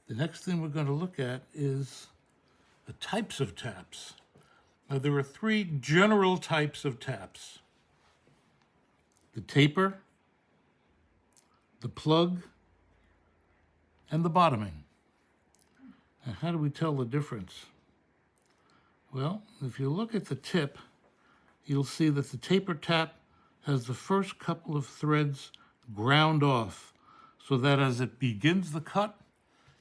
The next thing we're going to look at is the types of taps. Now, there are three general types of taps: the taper, the plug, and the bottoming. And how do we tell the difference? Well, if you look at the tip, you'll see that the taper tap has the first couple of threads ground off, so that as it begins the cut,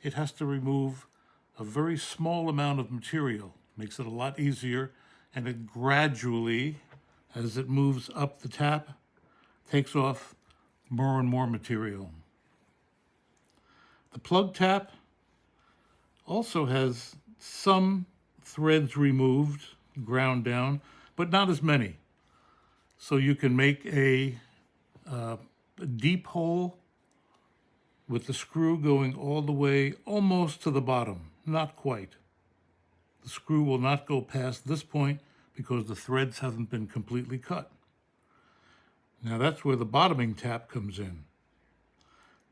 it has to remove a very small amount of material. Makes it a lot easier, and it gradually, as it moves up the tap, takes off more and more material. The plug tap also has some threads removed, ground down, but not as many. So you can make a deep hole with the screw going all the way almost to the bottom, not quite. The screw will not go past this point because the threads haven't been completely cut. Now that's where the bottoming tap comes in.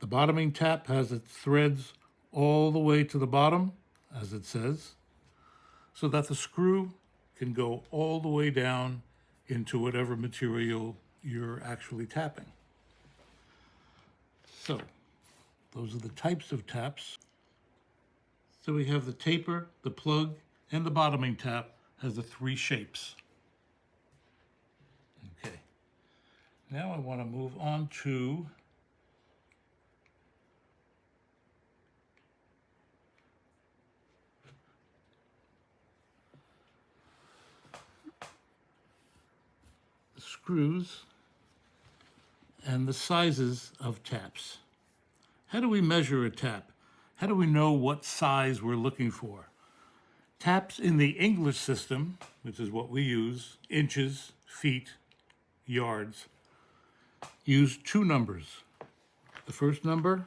The bottoming tap has its threads all the way to the bottom, as it says, so that the screw can go all the way down into whatever material you're actually tapping. So, those are the types of taps. So we have the taper, the plug, and the bottoming tap has the three shapes. Okay. Now I want to move on to the screws and the sizes of taps. How do we measure a tap? How do we know what size we're looking for? Taps in the English system, which is what we use, inches, feet, yards, use two numbers. The first number,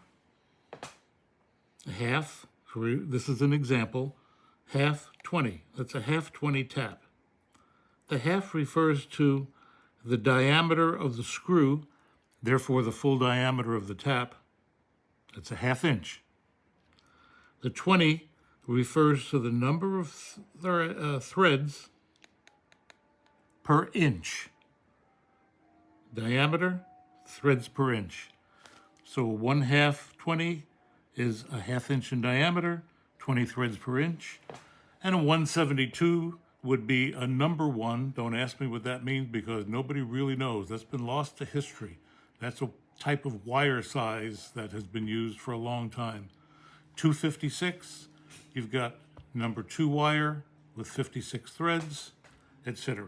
a half, this is an example, half 20. That's a half 20 tap. The half refers to the diameter of the screw, therefore the full diameter of the tap. That's a ½ inch. The 20 refers to the number of threads per inch. Diameter, threads per inch. So 1/2 20 is a ½ inch in diameter, 20 threads per inch. And a 172 would be a number one. Don't ask me what that means because nobody really knows. That's been lost to history. That's a type of wire size that has been used for a long time. 256, you've got number 2 wire with 56 threads, etc.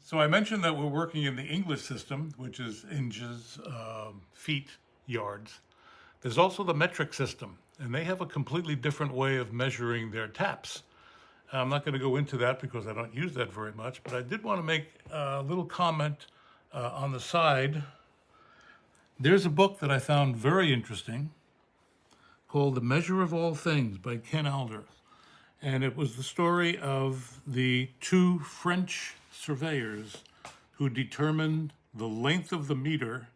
So I mentioned that we're working in the English system, which is inches, feet, yards. There's also the metric system, and they have a completely different way of measuring their taps. I'm not going to go into that because I don't use that very much, but I did want to make a little comment on the side. There's a book that I found very interesting called The Measure of All Things by Ken Alder. And it was the story of the two French surveyors who determined the length of the meter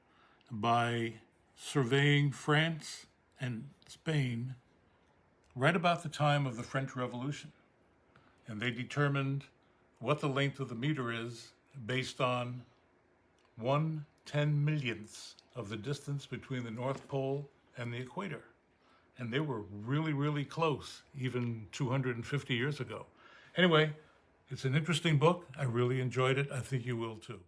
by surveying France and Spain right about the time of the French Revolution. And they determined what the length of the meter is based on 1/10,000,000th of the distance between the North Pole and the equator. And they were really, really close, even 250 years ago. Anyway, it's an interesting book. I really enjoyed it. I think you will too.